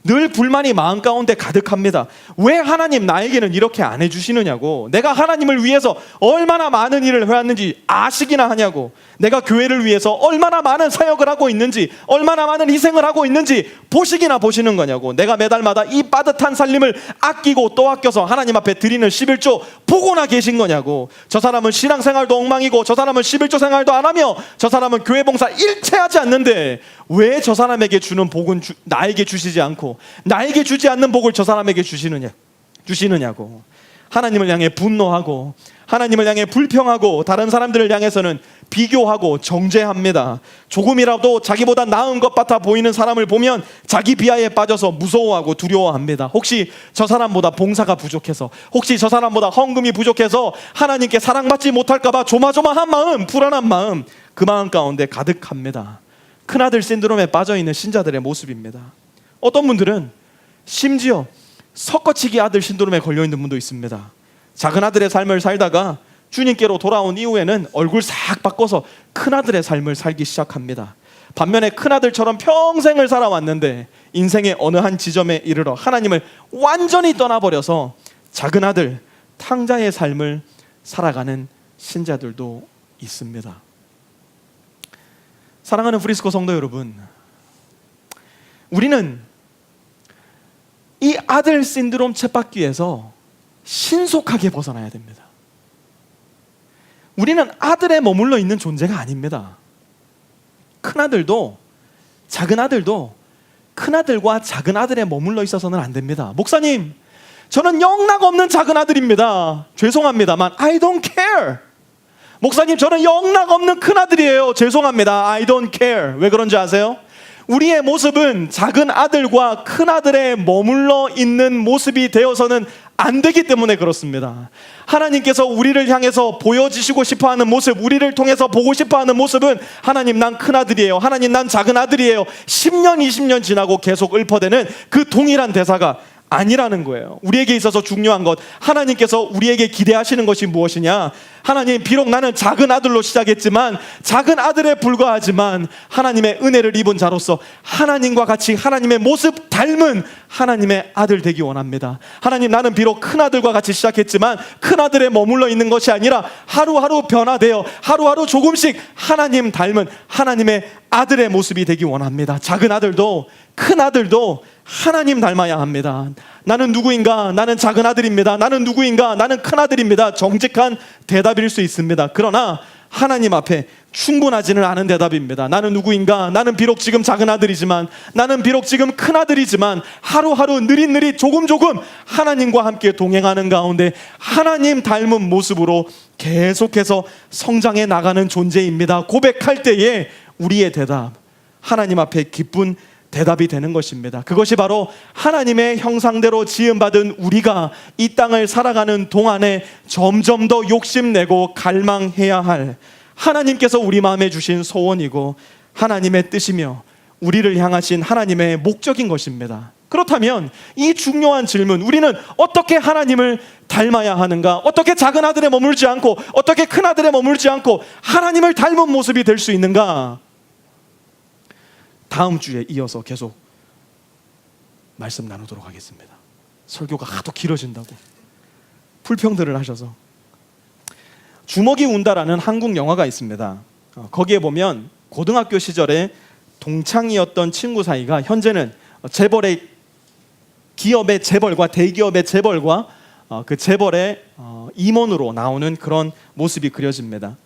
늘 불만이 마음 가운데 가득합니다. 왜 하나님 나에게는 이렇게 안 해주시느냐고, 내가 하나님을 위해서 얼마나 많은 일을 해왔는지 아시기나 하냐고, 내가 교회를 위해서 얼마나 많은 사역을 하고 있는지, 얼마나 많은 희생을 하고 있는지 보시기나 보시는 거냐고, 내가 매달마다 이 빠듯한 살림을 아끼고 또 아껴서 하나님 앞에 드리는 11조 보고나 계신 거냐고, 저 사람은 신앙생활도 엉망이고 저 사람은 11조 생활도 안 하며 저 사람은 교회 봉사 일체 하지 않는데 왜 저 사람에게 주는 복은 나에게 주시지 않고 나에게 주지 않는 복을 저 사람에게 주시느냐고, 하나님을 향해 분노하고 하나님을 향해 불평하고 다른 사람들을 향해서는 비교하고 정죄합니다. 조금이라도 자기보다 나은 것 같아 보이는 사람을 보면 자기 비하에 빠져서 무서워하고 두려워합니다. 혹시 저 사람보다 봉사가 부족해서, 혹시 저 사람보다 헌금이 부족해서 하나님께 사랑받지 못할까 봐 조마조마한 마음, 불안한 마음, 그 마음 가운데 가득합니다. 큰아들 신드롬에 빠져있는 신자들의 모습입니다. 어떤 분들은 심지어 섞어치기 아들 신드롬에 걸려있는 분도 있습니다. 작은 아들의 삶을 살다가 주님께로 돌아온 이후에는 얼굴 싹 바꿔서 큰아들의 삶을 살기 시작합니다. 반면에 큰아들처럼 평생을 살아왔는데 인생의 어느 한 지점에 이르러 하나님을 완전히 떠나버려서 작은 아들, 탕자의 삶을 살아가는 신자들도 있습니다. 사랑하는 프리스코 성도 여러분, 우리는 이 아들 신드롬 쳇바퀴에서 신속하게 벗어나야 됩니다. 우리는 아들에 머물러 있는 존재가 아닙니다. 큰아들도 작은아들도 큰아들과 작은아들에 머물러 있어서는 안 됩니다. 목사님, 저는 영락 없는 작은아들입니다. 죄송합니다만 I don't care. 목사님, 저는 영락 없는 큰아들이에요. 죄송합니다. I don't care. 왜 그런지 아세요? 우리의 모습은 작은 아들과 큰 아들에 머물러 있는 모습이 되어서는 안 되기 때문에 그렇습니다. 하나님께서 우리를 향해서 보여주시고 싶어하는 모습, 우리를 통해서 보고 싶어하는 모습은 하나님 난 큰 아들이에요, 하나님 난 작은 아들이에요, 10년 20년 지나고 계속 읊어대는 그 동일한 대사가 아니라는 거예요. 우리에게 있어서 중요한 것, 하나님께서 우리에게 기대하시는 것이 무엇이냐? 하나님, 비록 나는 작은 아들로 시작했지만 작은 아들에 불과하지만 하나님의 은혜를 입은 자로서 하나님과 같이 하나님의 모습 닮은 하나님의 아들 되기 원합니다. 하나님, 나는 비록 큰 아들과 같이 시작했지만 큰 아들에 머물러 있는 것이 아니라 하루하루 변화되어 하루하루 조금씩 하나님 닮은 하나님의 아들의 모습이 되기 원합니다. 작은 아들도 큰 아들도 하나님 닮아야 합니다. 나는 누구인가? 나는 작은 아들입니다. 나는 누구인가? 나는 큰 아들입니다. 정직한 대답일 수 있습니다. 그러나 하나님 앞에 충분하지는 않은 대답입니다. 나는 누구인가? 나는 비록 지금 작은 아들이지만, 나는 비록 지금 큰 아들이지만 하루하루 느릿느릿 조금 하나님과 함께 동행하는 가운데 하나님 닮은 모습으로 계속해서 성장해 나가는 존재입니다. 고백할 때에 우리의 대답, 하나님 앞에 기쁜 대답이 되는 것입니다. 그것이 바로 하나님의 형상대로 지음받은 우리가 이 땅을 살아가는 동안에 점점 더 욕심내고 갈망해야 할 하나님께서 우리 마음에 주신 소원이고 하나님의 뜻이며 우리를 향하신 하나님의 목적인 것입니다. 그렇다면 이 중요한 질문, 우리는 어떻게 하나님을 닮아야 하는가? 어떻게 작은 아들에 머물지 않고 어떻게 큰 아들에 머물지 않고 하나님을 닮은 모습이 될 수 있는가? 다음 주에 이어서 계속 말씀 나누도록 하겠습니다. 설교가 하도 길어진다고 불평들을 하셔서. 주먹이 운다라는 한국 영화가 있습니다. 거기에 보면 고등학교 시절에 동창이었던 친구 사이가 현재는 재벌의 기업의 재벌과 대기업의 재벌과 그 재벌의 임원으로 나오는 그런 모습이 그려집니다.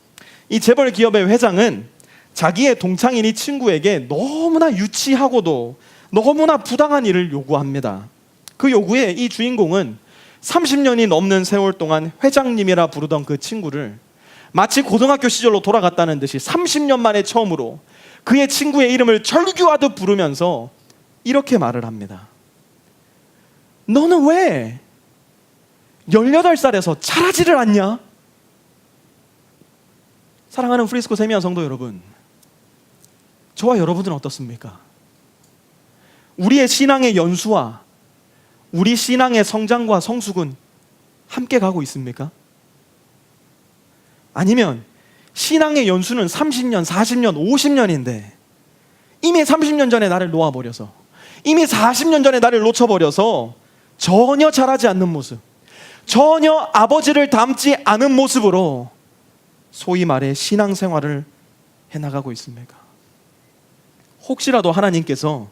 이 재벌 기업의 회장은 자기의 동창인이 친구에게 너무나 유치하고도 너무나 부당한 일을 요구합니다. 그 요구에 이 주인공은 30년이 넘는 세월 동안 회장님이라 부르던 그 친구를 마치 고등학교 시절로 돌아갔다는 듯이 30년 만에 처음으로 그의 친구의 이름을 절규하듯 부르면서 이렇게 말을 합니다. 너는 왜 18살에서 잘하지를 않냐? 사랑하는 프리스코 세미안 성도 여러분, 저와 여러분들은 어떻습니까? 우리의 신앙의 연수와 우리 신앙의 성장과 성숙은 함께 가고 있습니까? 아니면 신앙의 연수는 30년, 40년, 50년인데 이미 30년 전에 나를 놓아버려서, 이미 40년 전에 나를 놓쳐버려서 전혀 자라지 않는 모습, 전혀 아버지를 닮지 않은 모습으로 소위 말해 신앙생활을 해나가고 있습니까? 혹시라도 하나님께서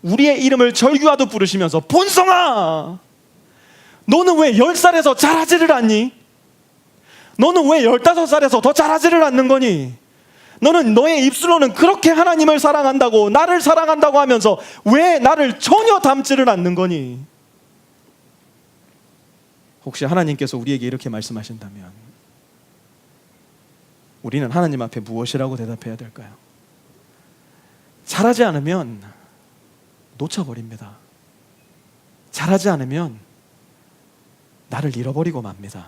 우리의 이름을 절규하듯 부르시면서 본성아, 너는 왜 10살에서 잘하지를 않니? 너는 왜 15살에서 더 잘하지를 않는 거니? 너는 너의 입술로는 그렇게 하나님을 사랑한다고, 나를 사랑한다고 하면서 왜 나를 전혀 닮지를 않는 거니? 혹시 하나님께서 우리에게 이렇게 말씀하신다면 우리는 하나님 앞에 무엇이라고 대답해야 될까요? 잘하지 않으면 놓쳐버립니다. 잘하지 않으면 나를 잃어버리고 맙니다.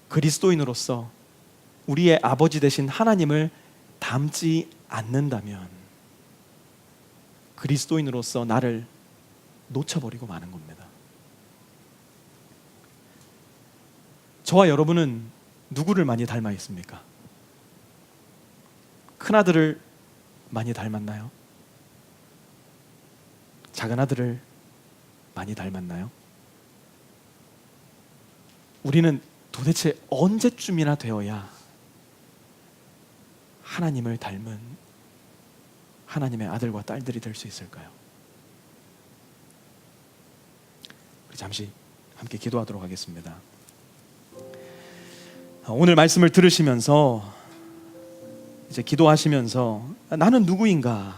그리스도인으로서 우리의 아버지 되신 하나님을 닮지 않는다면 그리스도인으로서 나를 놓쳐버리고 마는 겁니다. 저와 여러분은 누구를 많이 닮아 있습니까? 큰아들을 많이 닮았나요? 작은 아들을 많이 닮았나요? 우리는 도대체 언제쯤이나 되어야 하나님을 닮은 하나님의 아들과 딸들이 될 수 있을까요? 잠시 함께 기도하도록 하겠습니다. 오늘 말씀을 들으시면서 이제 기도하시면서 나는 누구인가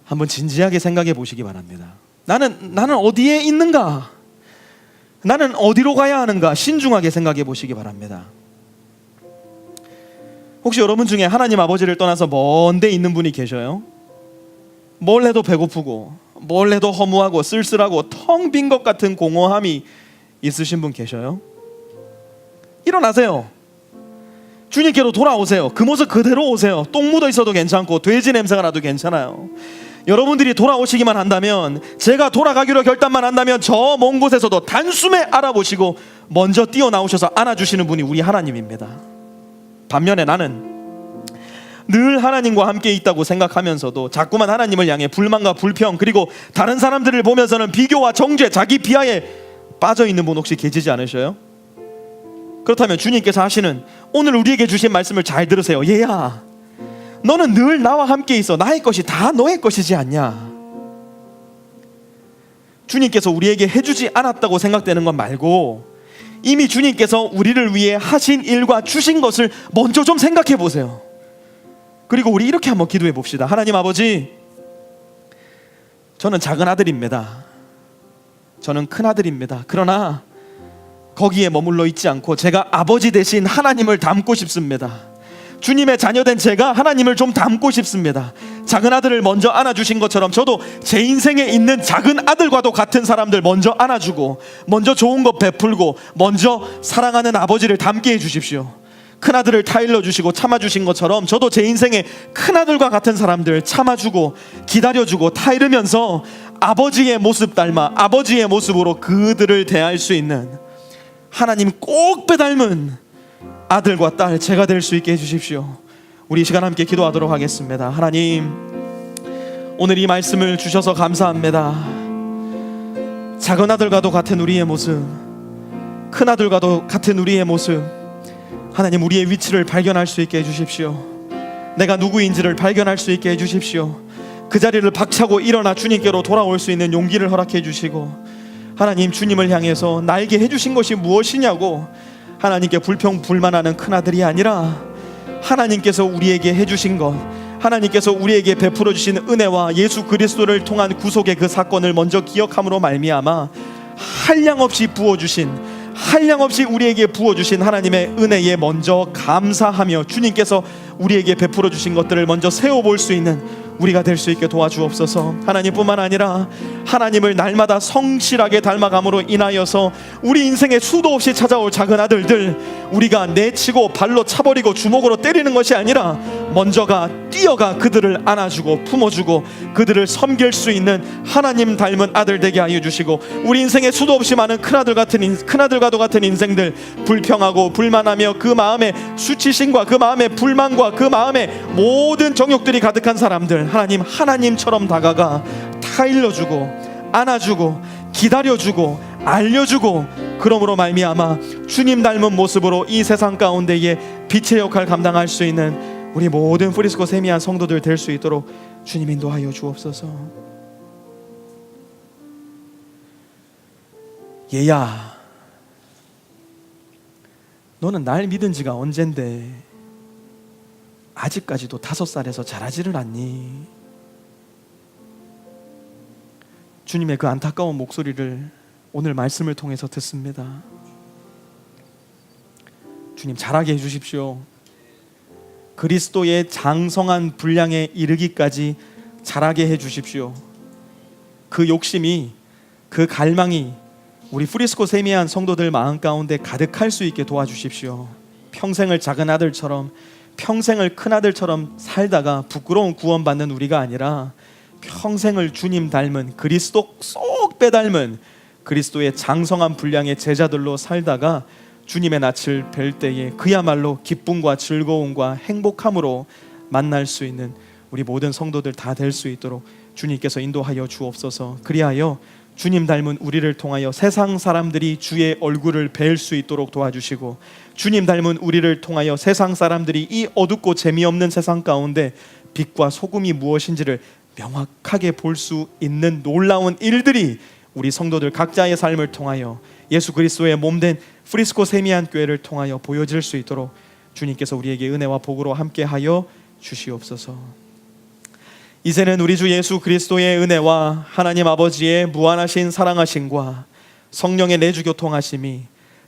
한번 진지하게 생각해 보시기 바랍니다. 나는 어디에 있는가? 나는 어디로 가야 하는가? 신중하게 생각해 보시기 바랍니다. 혹시 여러분 중에 하나님 아버지를 떠나서 먼 데 있는 분이 계셔요? 뭘 해도 배고프고 뭘 해도 허무하고 쓸쓸하고 텅 빈 것 같은 공허함이 있으신 분 계셔요? 일어나세요. 주님께로 돌아오세요. 그 모습 그대로 오세요. 똥 묻어 있어도 괜찮고 돼지 냄새가 나도 괜찮아요. 여러분들이 돌아오시기만 한다면, 제가 돌아가기로 결단만 한다면 저 먼 곳에서도 단숨에 알아보시고 먼저 뛰어나오셔서 안아주시는 분이 우리 하나님입니다. 반면에 나는 늘 하나님과 함께 있다고 생각하면서도 자꾸만 하나님을 향해 불만과 불평, 그리고 다른 사람들을 보면서는 비교와 정죄, 자기 비하에 빠져있는 분 혹시 계시지 않으셔요? 그렇다면 주님께서 하시는 오늘 우리에게 주신 말씀을 잘 들으세요. 얘야, 너는 늘 나와 함께 있어. 나의 것이 다 너의 것이지 않냐? 주님께서 우리에게 해주지 않았다고 생각되는 것 말고 이미 주님께서 우리를 위해 하신 일과 주신 것을 먼저 좀 생각해 보세요. 그리고 우리 이렇게 한번 기도해 봅시다. 하나님 아버지, 저는 작은 아들입니다. 저는 큰 아들입니다. 그러나 거기에 머물러 있지 않고 제가 아버지 대신 하나님을 닮고 싶습니다. 주님의 자녀된 제가 하나님을 좀 닮고 싶습니다. 작은 아들을 먼저 안아주신 것처럼 저도 제 인생에 있는 작은 아들과도 같은 사람들 먼저 안아주고, 먼저 좋은 것 베풀고, 먼저 사랑하는 아버지를 닮게 해주십시오. 큰아들을 타일러 주시고 참아주신 것처럼 저도 제 인생에 큰아들과 같은 사람들 참아주고 기다려주고 타이르면서 아버지의 모습 닮아 아버지의 모습으로 그들을 대할 수 있는, 하나님 꼭 빼닮은 아들과 딸 제가 될 수 있게 해주십시오. 우리 이 시간 함께 기도하도록 하겠습니다. 하나님, 오늘 이 말씀을 주셔서 감사합니다. 작은 아들과도 같은 우리의 모습, 큰 아들과도 같은 우리의 모습, 하나님 우리의 위치를 발견할 수 있게 해주십시오. 내가 누구인지를 발견할 수 있게 해주십시오. 그 자리를 박차고 일어나 주님께로 돌아올 수 있는 용기를 허락해 주시고, 하나님 주님을 향해서 나에게 해주신 것이 무엇이냐고 하나님께 불평불만하는 큰아들이 아니라 하나님께서 우리에게 해주신 것, 하나님께서 우리에게 베풀어 주신 은혜와 예수 그리스도를 통한 구속의 그 사건을 먼저 기억함으로 말미암아 한량없이 부어주신, 한량없이 우리에게 부어주신 하나님의 은혜에 먼저 감사하며 주님께서 우리에게 베풀어 주신 것들을 먼저 세워볼 수 있는 우리가 될 수 있게 도와주옵소서. 하나님뿐만 아니라 하나님을 날마다 성실하게 닮아감으로 인하여서 우리 인생에 수도 없이 찾아올 작은 아들들, 우리가 내치고 발로 차버리고 주먹으로 때리는 것이 아니라 먼저가 뛰어가 그들을 안아주고 품어주고 그들을 섬길 수 있는 하나님 닮은 아들 되게 하여 주시고, 우리 인생에 수도 없이 많은 큰아들과도 같은 인생들, 불평하고 불만하며 그 마음에 수치심과 그 마음에 불만과 그 마음에 모든 정욕들이 가득한 사람들, 하나님 하나님처럼 다가가 타일러주고 안아주고 기다려주고 알려주고, 그러므로 말미암아 주님 닮은 모습으로 이 세상 가운데에 빛의 역할 감당할 수 있는 우리 모든 프리스코 세미한 성도들 될 수 있도록 주님 인도하여 주옵소서. 얘야, 너는 날 믿은 지가 언젠데 아직까지도 5살에서 자라지를 않니? 주님의 그 안타까운 목소리를 오늘 말씀을 통해서 듣습니다. 주님 자라게 해주십시오. 그리스도의 장성한 분량에 이르기까지 자라게 해주십시오. 그 욕심이, 그 갈망이 우리 프리스코 세미한 성도들 마음 가운데 가득할 수 있게 도와주십시오. 평생을 작은 아들처럼, 평생을 큰 아들처럼 살다가 부끄러운 구원받는 우리가 아니라 평생을 주님 닮은, 그리스도 쏙 빼닮은 그리스도의 장성한 분량의 제자들로 살다가 주님의 낯을 뵐 때에 그야말로 기쁨과 즐거움과 행복함으로 만날 수 있는 우리 모든 성도들 다 될 수 있도록 주님께서 인도하여 주옵소서. 그리하여 주님 닮은 우리를 통하여 세상 사람들이 주의 얼굴을 뵐 수 있도록 도와주시고, 주님 닮은 우리를 통하여 세상 사람들이 이 어둡고 재미없는 세상 가운데 빛과 소금이 무엇인지를 명확하게 볼 수 있는 놀라운 일들이 우리 성도들 각자의 삶을 통하여 예수 그리스도의 몸된 프리스코 세미한 교회를 통하여 보여질 수 있도록 주님께서 우리에게 은혜와 복으로 함께하여 주시옵소서. 이제는 우리 주 예수 그리스도의 은혜와 하나님 아버지의 무한하신 사랑하심과 성령의 내주 교통하심이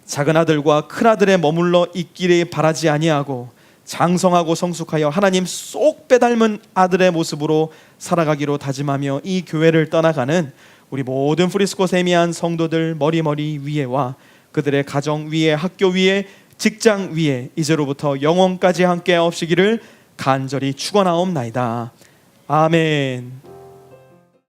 작은 아들과 큰 아들에 머물러 있기를 바라지 아니하고 장성하고 성숙하여 하나님 쏙 빼닮은 아들의 모습으로 살아가기로 다짐하며 이 교회를 떠나가는 우리 모든 프리스코 세미한 성도들 머리머리 위에와 그들의 가정 위에, 학교 위에, 직장 위에 이제로부터 영원까지 함께 하옵시기를 간절히 축원하옵나이다. 아멘.